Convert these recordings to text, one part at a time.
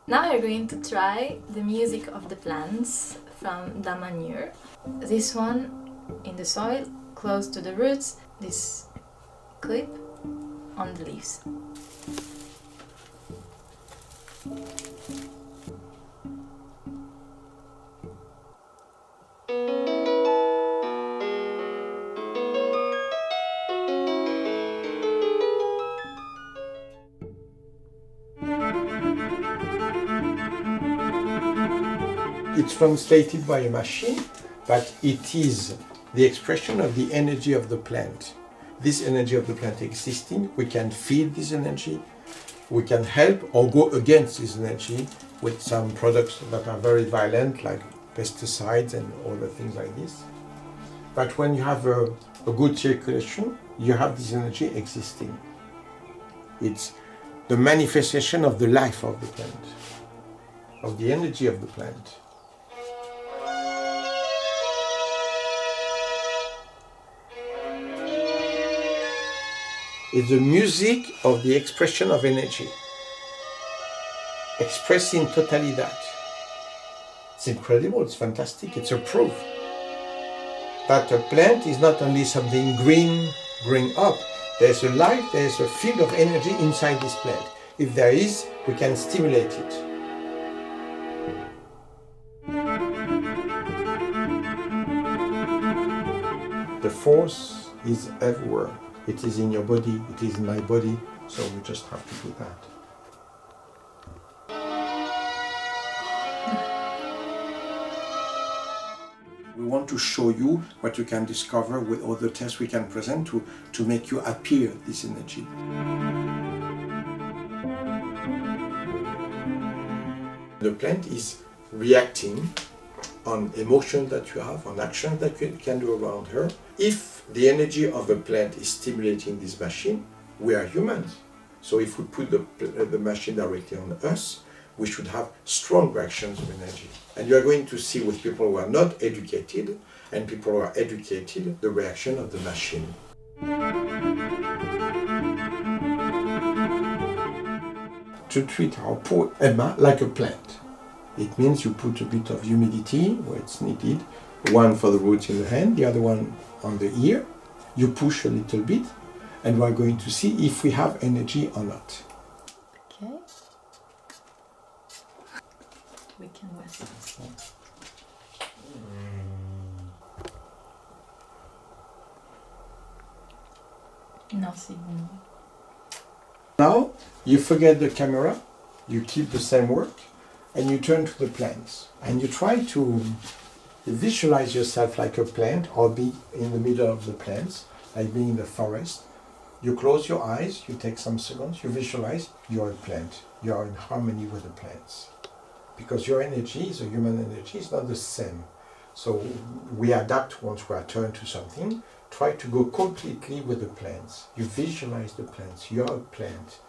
Now we're going to try the music of the plants from the manure. This one in the soil, close to the roots, this clip on the leaves. It's translated by a machine, but it is the expression of the energy of the plant. This energy of the plant existing, we can feed this energy, we can help or go against this energy with some products that are very violent, like pesticides and other things like this. But when you have a good circulation, you have this energy existing. It's the manifestation of the life of the plant, of the energy of the plant. It's the music of the expression of energy, expressing totally that. It's incredible, it's fantastic, it's a proof that a plant is not only something green, growing up. There's a life, there's a field of energy inside this plant. If there is, we can stimulate it. The force is everywhere. It is in your body, it is in my body, so we just have to do that. We want to show you what you can discover with other tests we can present to make you appear this energy. The plant is reacting on emotion that you have, on action that you can do around her. If the energy of a plant is stimulating this machine, we are humans. So if we put the machine directly on us, we should have strong reactions of energy. And you are going to see with people who are not educated and people who are educated, the reaction of the machine. To treat our poor Emma like a plant. It means you put a bit of humidity where it's needed, one for the roots in the hand, the other one on the ear. You push a little bit, and we're going to see if we have energy or not. Okay. We can rest. No signal. Now, you forget the camera, you keep the same work, and you turn to the plants. And you try to visualize yourself like a plant or be in the middle of the plants, like being in the forest. You close your eyes, you take some seconds, you visualize you're a plant. You are in harmony with the plants. Because your energy, the human energy, is not the same. So we adapt once we are turned to something. Try to go completely with the plants. You visualize the plants. You're a plant.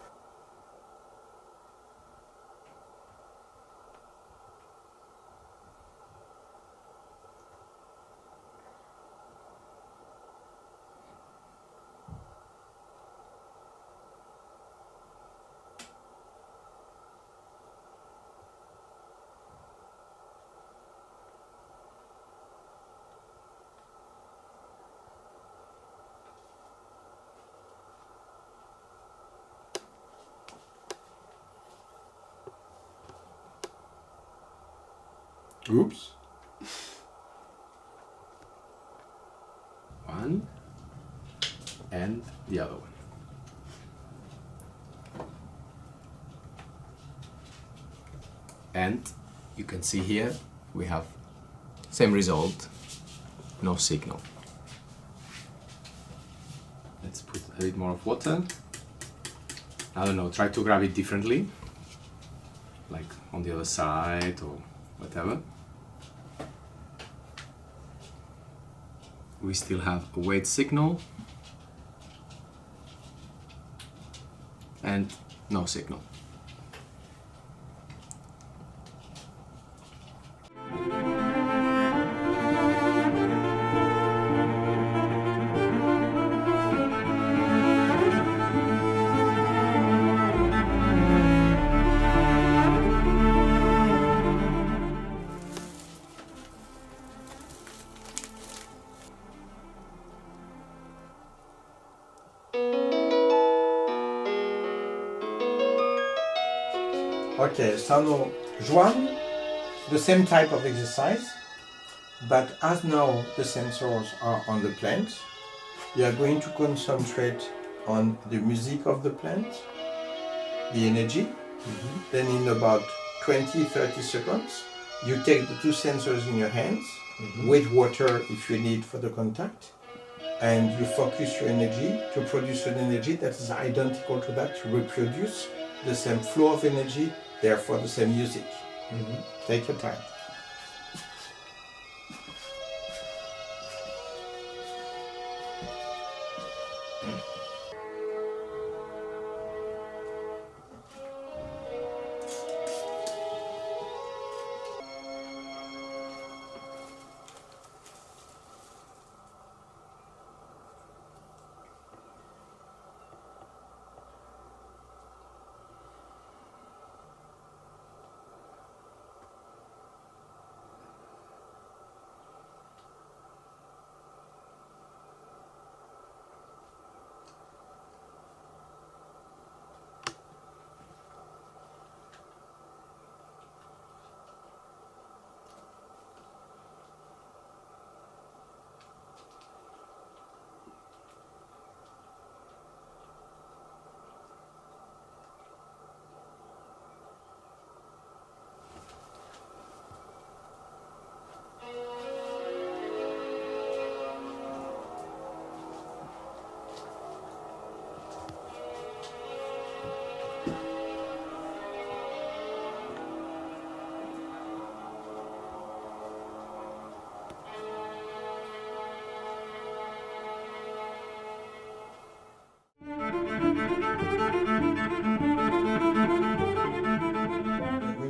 Oops. One and the other one. And you can see here we have same result, no signal. Let's put a bit more of water. I don't know, try to grab it differently, like on the other side or whatever. We still have a weight signal and no signal. Okay, so now Joan, the same type of exercise, but as now the sensors are on the plant, you are going to concentrate on the music of the plant, the energy. Then in about 20-30 seconds, you take the two sensors in your hands, with water if you need for the contact, and you focus your energy to produce an energy that is identical to that, to reproduce the same flow of energy, therefore the same music. Take your time.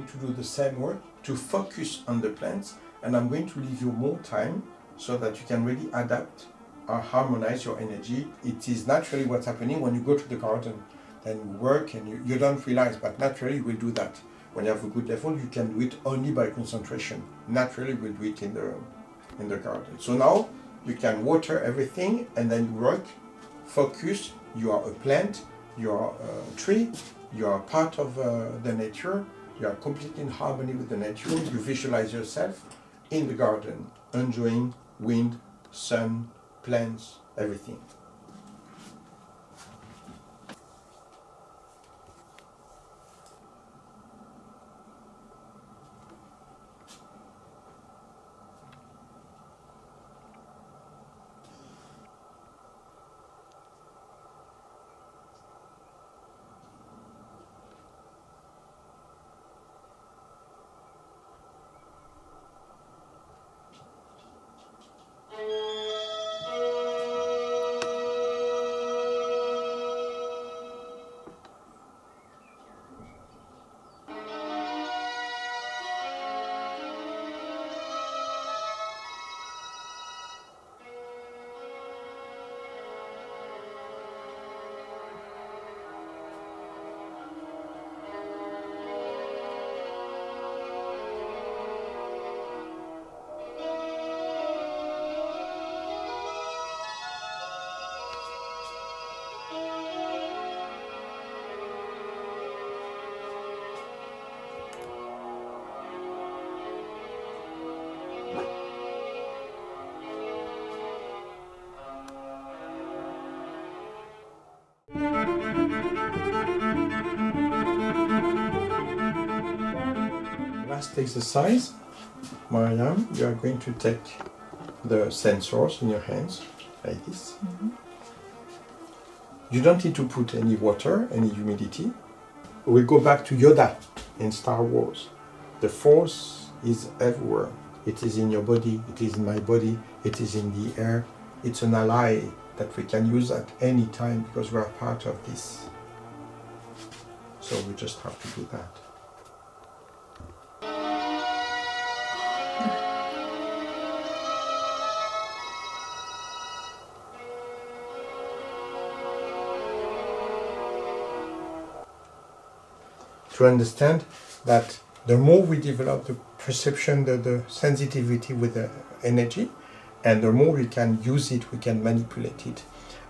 To do the same work, to focus on the plants, and I'm going to leave you more time so that you can really adapt or harmonize your energy. It is naturally what's happening when you go to the garden, then you work and you don't realize, but naturally you will do that. When you have a good level, you can do it only by concentration. Naturally we'll do it in the garden. So now you can water everything and then you work, focus, you are a plant, you are a tree, you are part of the nature. You are completely in harmony with the nature. You visualize yourself in the garden, enjoying wind, sun, plants, everything. Last exercise, Mariam, you are going to take the sensors in your hands, like this. You don't need to put any water, any humidity. We'll go back to Yoda in Star Wars. The force is everywhere. It is in your body, it is in my body, it is in the air. It's an ally that we can use at any time because we are part of this. So we just have to do that. To understand that the more we develop the perception, the sensitivity with the energy, and the more we can use it, we can manipulate it.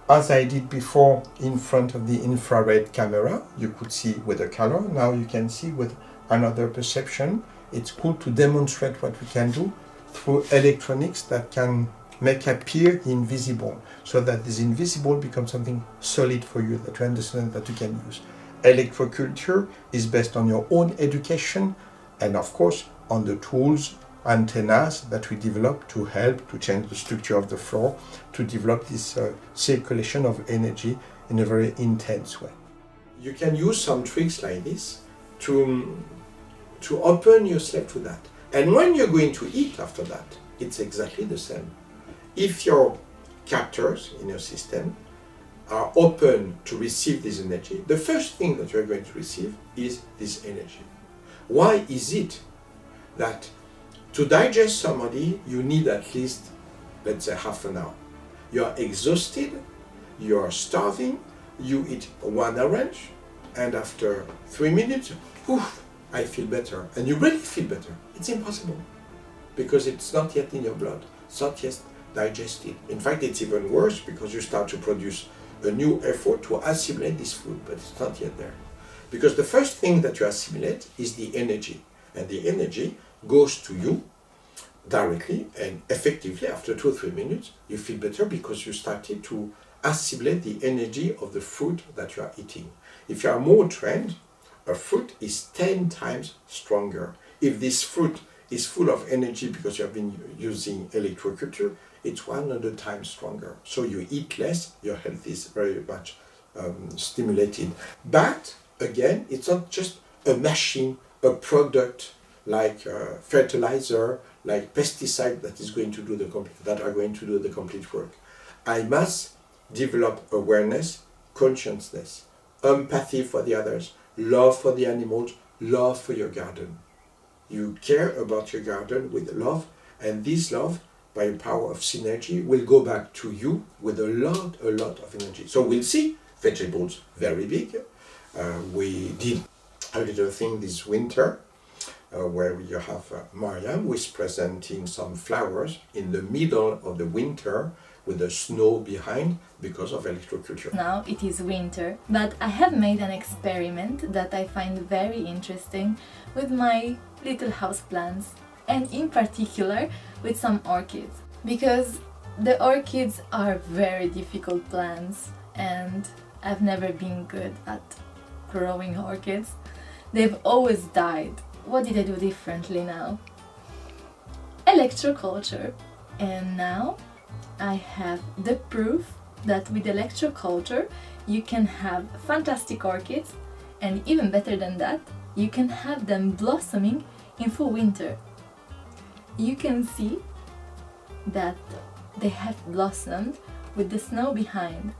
as I did before in front of the infrared camera, you could see with a color. Now you can see with another perception. It's cool to demonstrate what we can do through electronics that can make appear the invisible, so that this invisible becomes something solid for you, that you understand, that you can use. Electroculture is based on your own education and of course on the tools, antennas that we develop to help to change the structure of the floor, to develop this circulation of energy in a very intense way. You can use some tricks like this to open yourself to that. And when you're going to eat after that, it's exactly the same. If your captors in your system are open to receive this energy, the first thing that you're going to receive is this energy. Why is it that to digest somebody, you need at least, let's say, half an hour? You're exhausted, you're starving, you eat one orange, and after 3 minutes, oof, I feel better. And you really feel better. It's impossible, because it's not yet in your blood. It's not yet digested. In fact, it's even worse, because you start to produce a new effort to assimilate this food, but it's not yet there. Because the first thing that you assimilate is the energy, and the energy goes to you directly and effectively. After 2 or 3 minutes, you feel better because you started to assimilate the energy of the food that you are eating. If you are more trained, a fruit is 10 times stronger. If this fruit is full of energy because you have been using electroculture, it's 100 times stronger. So you eat less, your health is very much stimulated. But again, it's not just a machine, a product like fertilizer, like pesticide that is going to do that are going to do the complete work. I must develop awareness, consciousness, empathy for the others, love for the animals, love for your garden. You care about your garden with love, and this love, by the power of synergy, will go back to you with a lot of energy. So we'll see vegetables very big. We did a little thing this winter where you have Mariam, who is presenting some flowers in the middle of the winter with the snow behind because of electroculture. Now it is winter, but I have made an experiment that I find very interesting with my little house plants, and in particular with some orchids, because the orchids are very difficult plants and I've never been good at growing orchids. They've always died. What did I do differently now? Electroculture. And now I have the proof that with electroculture you can have fantastic orchids, and even better than that, you can have them blossoming in full winter. You can see that they have blossomed with the snow behind.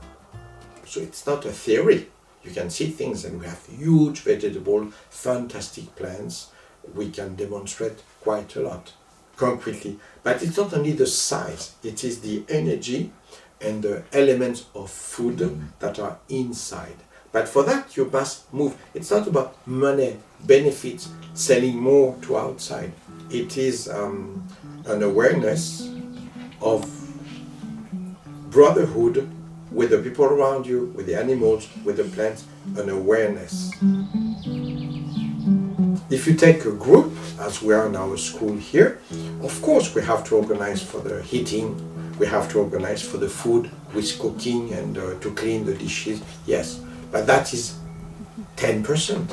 So it's not a theory. You can see things, and we have huge vegetable, fantastic plants. We can demonstrate quite a lot concretely. But it's not only the size, it is the energy and the elements of food that are inside. But for that you must move. It's not about money, benefits, selling more to outside. It is an awareness of brotherhood with the people around you, with the animals, with the plants, an awareness. If you take a group, as we are in our school here, of course we have to organize for the heating, we have to organize for the food with cooking and to clean the dishes, yes, but that is 10%.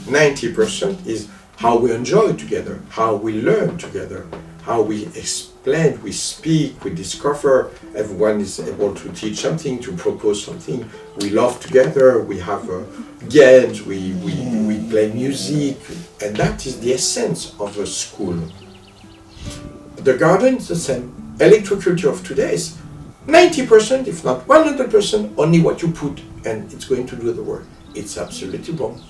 90% is how we enjoy together, how we learn together, how we explain, we speak, we discover, everyone is able to teach something, to propose something, we love together, we have games, we play music, and that is the essence of a school. The garden is the same. Electroculture of today is 90%, if not 100%, only what you put, and it's going to do the work. It's absolutely wrong.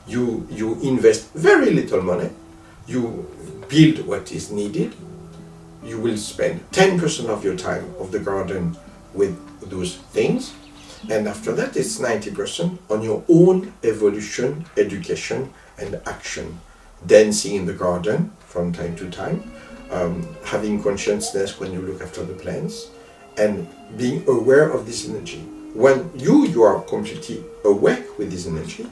You invest very little money, you build what is needed, you will spend 10% of your time of the garden with those things, and after that it's 90% on your own evolution, education and action. Dancing in the garden from time to time, having consciousness when you look after the plants, and being aware of this energy. when you are completely awake with this energy,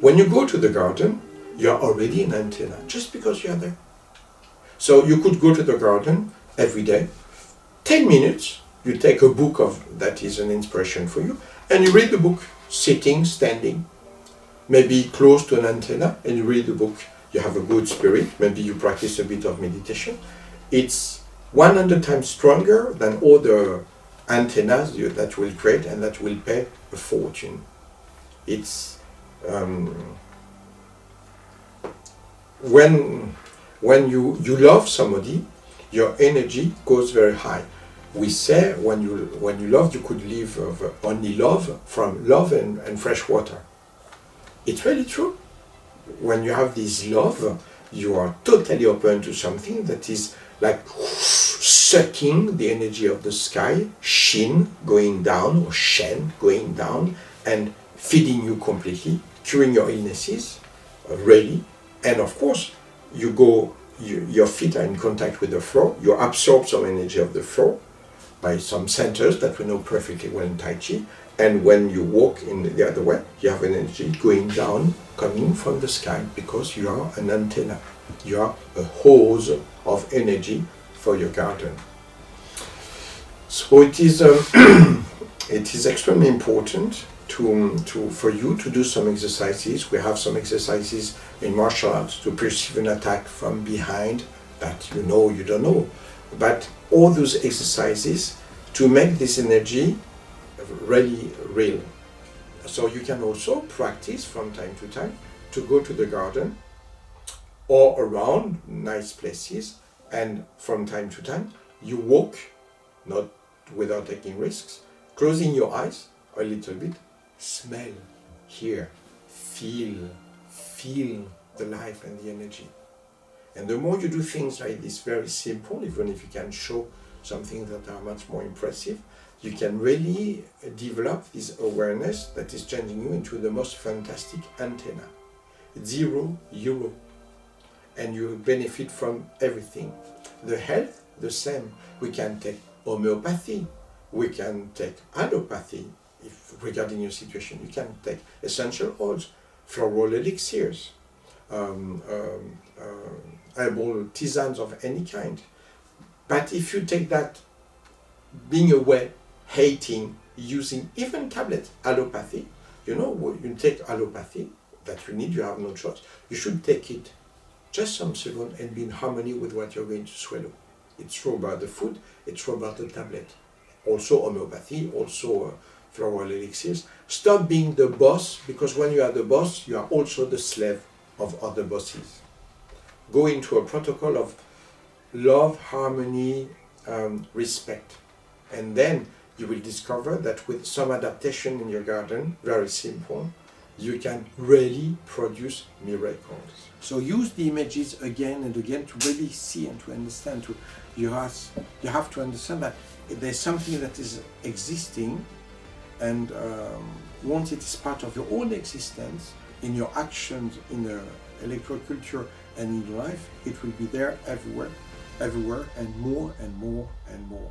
when you go to the garden, you are already an antenna, just because you are there. So you could go to the garden every day, 10 minutes, you take a book that is an inspiration for you, and you read the book, sitting, standing, maybe close to an antenna, and you read the book. You have a good spirit, maybe you practice a bit of meditation. It's 100 times stronger than all the antennas that will create and that will pay a fortune. It's when you love somebody, your energy goes very high. We say when you love, you could live only love from love and fresh water. It's really true. When you have this love, you are totally open to something that is like sucking the energy of the sky, Shin going down or Shen going down, and feeding you completely, curing your illnesses, really. And of course, your feet are in contact with the floor, you absorb some energy of the floor by some centers that we know perfectly well in Tai Chi, and when you walk in the other way, you have energy going down, coming from the sky, because you are an antenna. You are a hose of energy for your garden. So it is it is extremely important for you to do some exercises. We have some exercises in martial arts to perceive an attack from behind that you don't know. But all those exercises to make this energy really real. So you can also practice from time to time to go to the garden or around nice places, and from time to time you walk, not without taking risks, closing your eyes a little bit, smell, hear, feel the life and the energy. And the more you do things like this, very simple, even if you can show something that are much more impressive, you can really develop this awareness that is changing you into the most fantastic antenna. €0. And you benefit from everything. The health, the same. We can take homeopathy, we can take allopathy, if regarding your situation. You can take essential oils, floral elixirs, herbal tisanes of any kind. But if you take that, being aware, hating, using even tablets, allopathy, you take allopathy that you need, you have no choice. You should take it just some second and be in harmony with what you're going to swallow. It's true about the food, it's true about the tablet. Also homeopathy, also floral elixirs. Stop being the boss, because when you are the boss, you are also the slave of other bosses. Go into a protocol of love, harmony, respect. And then you will discover that with some adaptation in your garden, very simple, you can really produce miracles. So use the images again and again to really see and to understand. You have to understand that there's something that is existing, and once it is part of your own existence, in your actions, in the electroculture and in life, it will be there everywhere, and more and more and more.